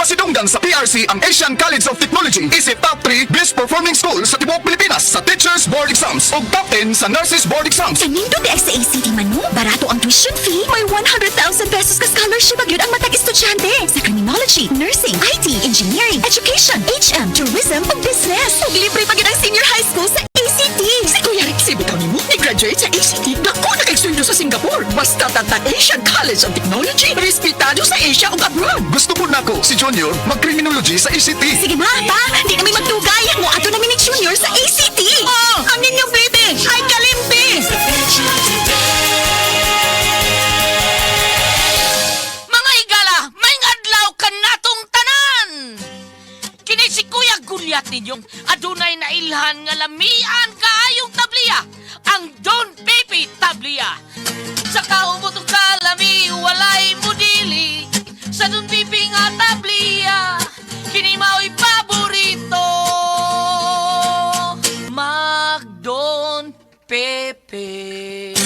Masidunggang sa PRC ang Asian College of Technology. Isip top 3 best performing school sa tibuok Pilipinas sa Teachers Board Exams o top 10 sa Nurses Board Exams. Kanindo di sa ACT Manu, barato ang tuition fee, may 100,000 pesos ka scholarship agad ang matag estudyante sa criminology, nursing, IT, engineering, education, HM, tourism ug business. Ug libre pa gid ang senior high school sa ACT. Si Kuya Rexy bitaw nimo ni-graduate sa ACT, dako na kay sundo sa Singapore. Basta tata Asian College of Technology, respetado sa Asia ug abroad. Gusto po nako si Junior mag-criminology sa ACT. Sige na, pa, di namin magdugay. Mo ato namin ni Junior sa ACT. Oh, ang inyong baby, ay kalimpi. Mga higala, may adlaw ka natong tanan! Kini si Kuya Gulyat ninyong adunay na ilhan nga lamian kaayong tabliya, ang Don Pepe Tabliya. Sa kaumutong kalami, walay mudili, sa Don Pepe nga tabliya, kini mao'y paborito, Mag-Don Pepe.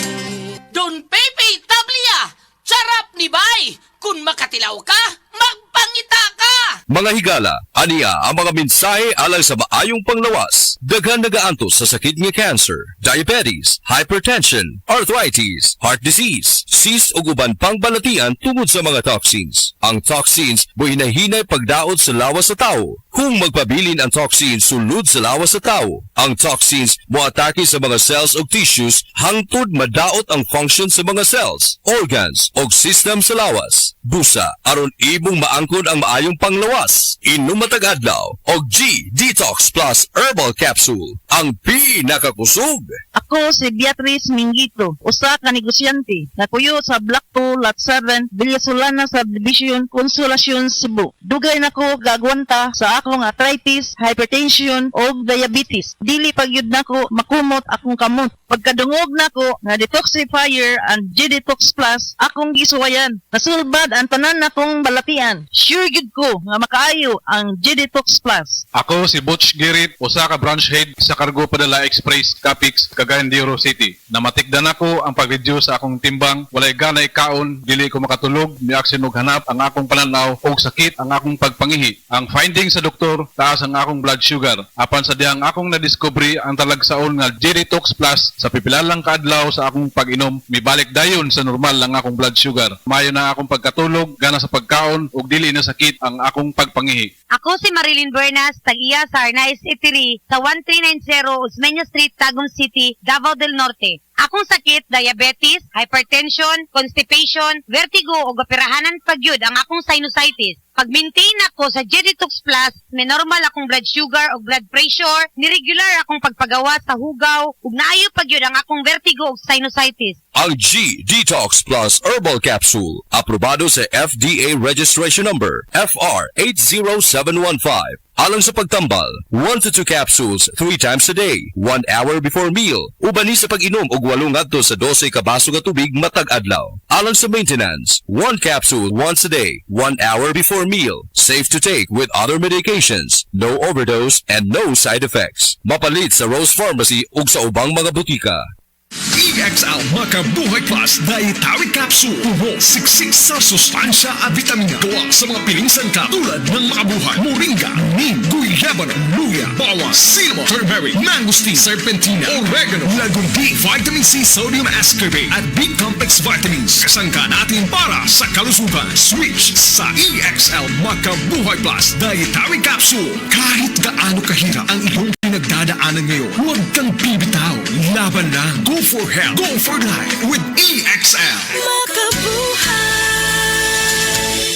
Don Pepe Tabliya, sarap ni bay! Kung makatilaw ka, magpangita ka! Mga higala, aniya ang mga mensahe alang sa maayong panglawas. Daghan nagaantos sa sakit nga cancer, diabetes, hypertension, arthritis, heart disease, cyst ug uban pang balatian tungod sa mga toxins. Ang toxins mo'y hinahinay pagdaot sa lawas sa tao. Kung magpabilin ang toxins sulod sa lawas sa tao, ang toxins moatake sa mga cells ug tissues hangtod madaot ang function sa mga cells, organs ug system sa lawas. Busa aron imong maangkod ang maayong panglawas. Inom matag adlaw og G Detox Plus Herbal Capsule, ang pinakakusog. Ako si Beatrice Mingito, usa ka negosyante. Nakuyo sa Block 2, Lot 7, Villasolana Subdivision, Consolacion, Cebu. Dugay nako gagwanta sa akong arthritis, hypertension o diabetes. Dili pagyud nako makumot akong kamot. Pagkadungog nako na detoxifier and G-Detox Plus, akong gisuwayan. Nasulbad ang tanan nakong balatian. Sure gid ko nga makaayo ang G-Detox Plus. Ako si Butch Girit, usa ka branch head sa Cargo Padala Express, Capix, Cagayan de Oro City. Namatikdan ako ang pag-reduce sa akong timbang, walay ganay kaon, dili ko makatulog, miaksin og hanap ang akong pananaw og sakit ang akong pagpangihi. Ang finding sa doktor, taas ang akong blood sugar. Apan sa diyang akong nadiscovery ang talagsaon nga G-Detox Plus sa pipilalang kaadlaw sa akong pag-inom, mibalik dayon sa normal ang akong blood sugar. Mayo na akong pagkatulog, gana sa pagkaon ug dili na sakit ang akong pagpangihi. Ako si Marilyn Bernas, tag-iya sa Arnaiz Eatery sa 1390 Osmeña Street, Tagum City, Davao del Norte. Akong sakit, diabetes, hypertension, constipation, vertigo o gapirahanan pagyud ang akong sinusitis. Pag-maintain ako sa G-Detox Plus, may normal akong blood sugar o blood pressure, ni-regular akong pagpagawa sa hugaw, ug naayo pagyud ang akong vertigo o sinusitis. Ang G Detox Plus Herbal Capsule, aprobado sa FDA Registration Number FR 80715. Alang sa pagtambal, 1 to 2 capsules 3 times a day, 1 hour before meal. Ubani sa pag-inom og 8 ngadto sa 12 ka baso nga tubig matag adlaw. Alang sa maintenance, 1 capsule once a day, 1 hour before meal. Safe to take with other medications, no overdose and no side effects. Mapalit sa Rose Pharmacy ug sa ubang mga butika. EXL Makabuhay Plus Dietary Capsule. Puro siksik sa sustansya at vitamina. Gawa sa mga piling sangkap tulad ng makabuhay, moringa, neem, guyabano, luya, bawang, cinnamon, turmeric, mangosteen, serpentina, oregano, lagundi, vitamin C, sodium ascorbate at B-complex vitamins. Kasangka natin para sa kalusugan. Switch sa EXL Makabuhay Plus Dietary Capsule. Kahit gaano kahirap ang iyong pinagdadaanan ngayon, huwag kang bibitaw. Laban lang. Go for health. Go for life with EXL.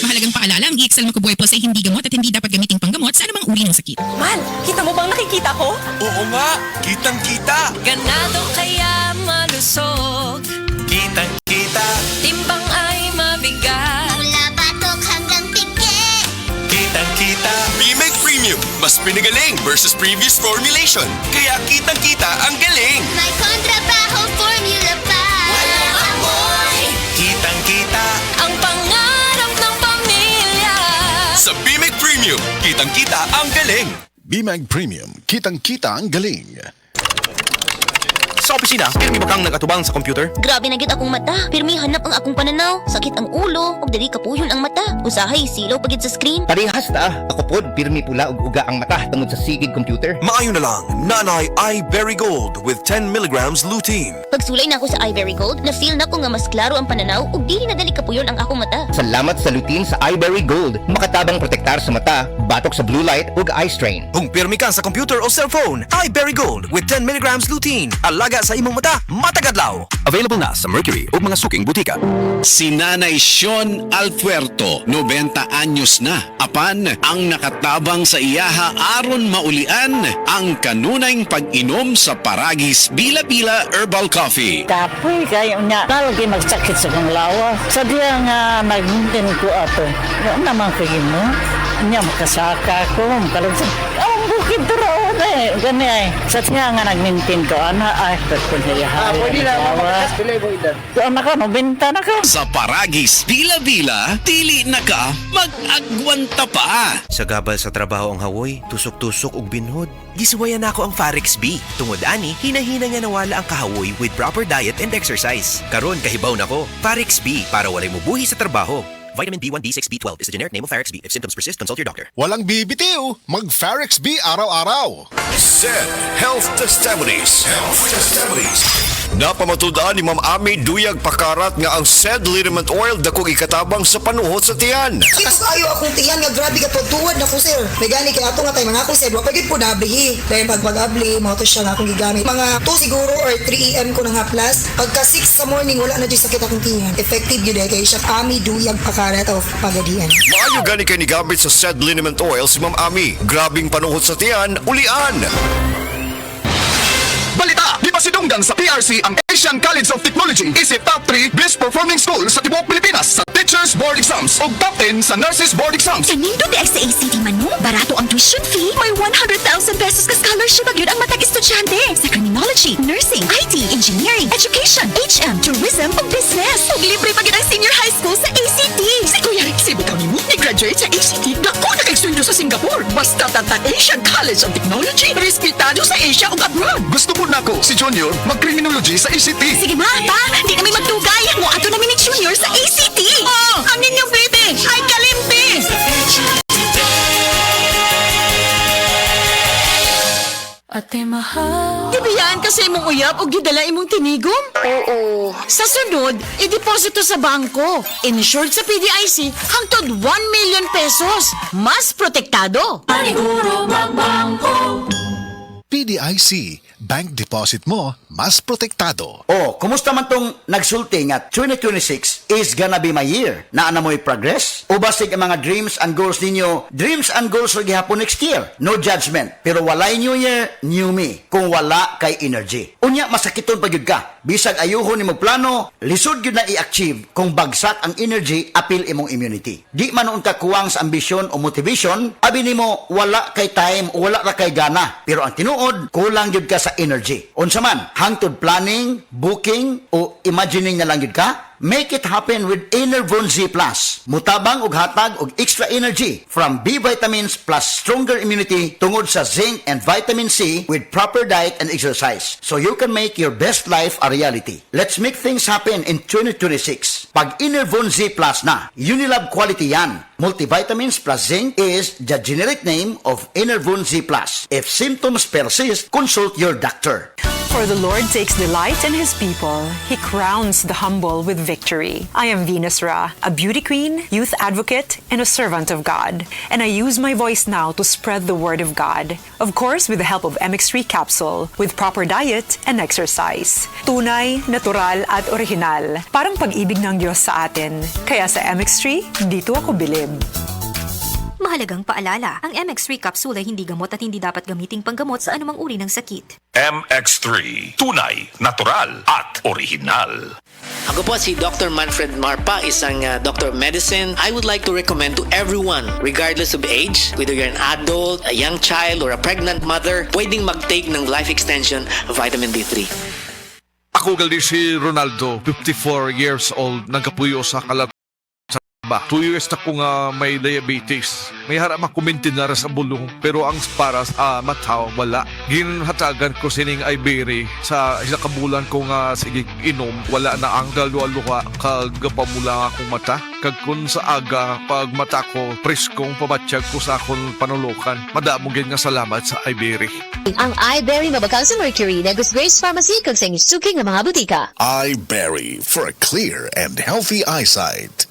Mahalagang paalala, ang EXL Makabuhay Plus ay hindi gamot at hindi dapat gamiting panggamot sa anumang uri ng sakit. Man, kita mo bang nakikita ko? Oo nga, kitang-kita. Ganado kaya malusog, Kitang-kita. timbang ay mabigat. Mula batok hanggang pigi. Kitang-kita. Bimeg Premium, mas pinagaling versus previous formulation. Kaya kitang-kita ang galing. May kontrabaho formula pa. Walang amoy. Kitang-kita. Ang pangarap ng pamilya. Sa Bimeg Premium, kitang-kita ang galing. BMAG Premium. Kitang-kita ang galing. Sa opisina, pirmi ba kang nagatubang sa computer? Grabe na gyud akong mata. Pirmi hanap ang akong pananaw. Sakit ang ulo ug dili kapuyon ang mata. Usahay silaw pagid sa screen. Parehas ta, ako pod pirmi pula ug uga ang mata tungod sa sigig computer. Maayo na lang, Nanay Iberry Gold with 10 milligrams lutein. Pagsulay na ako sa iVery Gold, na-feel na ko nga mas klaro ang pananaw ug dili na dali kapuyon ang akong mata. Salamat sa lutein sa iBerry Gold. Makatabang protektar sa mata, batok sa blue light ug eye strain. Kung pirmi ka sa computer o cellphone, Iberry Gold with 10 milligrams lutein. Alaga sa imong mata, matagadlaw. Available na sa Mercury o mga suking butika. Si Nanay Sean Alpuerto, 90 anyos na. Apan, ang nakatabang sa iyaha aron maulian ang kanunayng pag-inom sa Paragis Bila-Bila Herbal Coffee. Kapoy kayo niya. Talagi magsakit sa kong lawa. Sa diya nga nag-maintain ko ato. Ano naman kayo mo? Niya makasaka ko. Makalagsan. Ang bukid turaon eh. Gani ay. Sa diya nga nag-maintain ko. Ay, pagkun niya. Pwede na mo makasbilay mo edad. Ano ka? Nobenta na ka. Sa Paragis Bila-Bila, dili na ka mag-agwanta pa. Sa gabal sa trabaho ang hawoy, tusok-tusok ug binhod. Gisuwayan nako ang Farex B. Tungod ani, hinahina nga nawala ang kahawoy with proper diet and exercise. Karon kahibaw nako. Farex B para walay mubuhi sa trabaho. Vitamin B1, B6, B12 is the generic name of Farex B. If symptoms persist, consult your doctor. Walang bibitiw, mag-Farex B araw-araw. Said Health Testimonies. Napamatudaan ni Ma'am Ami Duyag Pakarat nga ang said liniment oil dakong ikatabang sa panuhot sa tiyan. Mas ayo akong tiyan nga grabe ka tuwad na ko sir. May gani kay ato nga tay mga akong sir, wa pagid po nablihi. Dahil pag-abli, mga to siya nga akong gigamit. Mga 2 siguro or 3 AM ko nang haplas. Pagka 6 sa morning wala na di sakit akong tiyan. Effective yun kay siya Ami Duyag Pakarat of Pagadian. Maayo gani kay ni gamit sa said liniment oil si Ma'am Ami. Grabing panuhot sa tiyan, ulian. Balita! Di ba sinunggan sa PRC ang Asian College of Technology isip top 3 best performing school sa tibuok Pilipinas sa Teachers Board Exams ug top 10 sa Nurses Board Exams. Kanindo di ay sa ACT man mo. Barato ang tuition fee. May 100,000 pesos ka scholarship agyud ang matag estudyante sa criminology, nursing, IT, engineering, education, HM, tourism ug business. Ug libre pa gyud ang senior high school sa ACT. Si Kuya Ricky bitaw nimo ni-graduate sa ACT. Dako na kay sweldo sa Singapore. Basta tata Asian College of Technology, respetado sa Asia ug abroad. Gusto po nako si Junior mag-criminology sa ACT. Sige ma, pa, di kami magdugay. Mo ato namin ni Junior sa ACT. Oh, ang inyong baby ay kalimpi. Ate mahal. Gibiyaan ka sa imong uyab o gidala imong tinigom? Oo. Sa sunod, ideposito sa bangko. Insured sa PDIC hangtod 1 million pesos. Mas protektado. Paniguro magbangko. PDIC, bank deposit mo, mas protektado. Oh, kumusta man tong nagsulti nga 2026 is gonna be my year? Naana mo'y progress? O basig ang mga dreams and goals ninyo, dreams and goals rin gihapon next year? No judgment. Pero walay new year, new me. Kung wala kay energy. Unya, masakiton pa gyud ka. Bisag ayuhon nimo plano, lisod gyud na i-achieve kung bagsak ang energy, apil imong immunity. Di man unta kuwang sa ambisyon o motivation, abi nimo wala kay time o wala ra kay gana. Pero ang tinuod, kulang gyud ka sa energy. Unsa man, hangtod planning, booking o imagining na lang gyud ka? Make it happen with Enervon Z+. Mutabang og hatag og extra energy from B vitamins plus stronger immunity tungod sa zinc and vitamin C with proper diet and exercise. So you can make your best life a reality. Let's make things happen in 2026. Pag Enervon Z+ na, Unilab quality yan. Multivitamins plus zinc is the generic name of Enervon Z+. If symptoms persist, consult your doctor. For the Lord takes delight in His people. He crowns the humble with victory. I am Venus Ra, a beauty queen, youth advocate, and a servant of God. And I use my voice now to spread the word of God. Of course, with the help of MX3 capsule, with proper diet and exercise. Tunay, natural, at original. Parang pag-ibig ng Diyos sa atin. Kaya sa MX3, dito ako bilib. Mahalagang paalala, ang MX3 capsule ay hindi gamot at hindi dapat gamiting panggamot sa anumang uri ng sakit. MX3, tunay, natural, at original. Ako po si Dr. Manfred Marpa, isang Dr. of Medicine. I would like to recommend to everyone, regardless of age, whether you're an adult, a young child, or a pregnant mother, pwedeng mag-take ng life extension vitamin D3. Ako gali si Ronaldo, 54 years old, nagkapuyo sa Ba, 2 years na ko nga may diabetes. May harap makumintinar sa bulong pero ang para sa mata wala. Ginhatagan ko sining Ibery sa isa ka bulan ko nga sige inom. Wala na ang dalwa-luha kagapamula akong mata. Kag kun sa aga pag mata ko preskong pabatsyag ko sa akong panulukan. Madamong nga salamat sa Ibery. Ang iBerry mabakal sa Mercury na Grace Pharmacy kag sa suking nga mga butika. iBerry for a clear and healthy eyesight.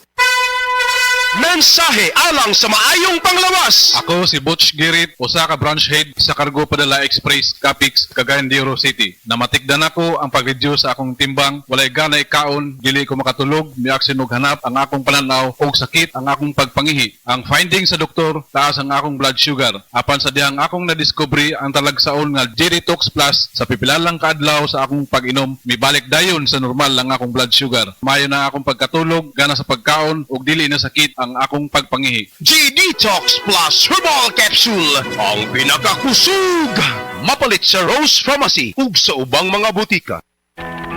Mensahe alang sa maayong panglawas. Ako si Butch Girit, usa ka branch head sa Cargo Padala Express, Capix, Cagayan de Oro City. Namatikdan ako ang pag-reduce sa akong timbang, walay gana ikaon, dili ko makatulog, miaksin og hanap ang akong pananaw og sakit ang akong pagpangihi. Ang finding sa doktor, taas ang akong blood sugar. Apan sa dihang akong nadiscovery ang talagsaon nga G-Detox Plus sa pipilalang kaadlaw sa akong pag-inom, mibalik dayon sa normal ang akong blood sugar. Mayo na akong pagkatulog, gana sa pagkaon ug dili na sakit ang akong pagpangihi. G-Detox Plus Herbal Capsule, ang pinakakusog. Mapalit sa Rose Pharmacy ug sa ubang mga butika.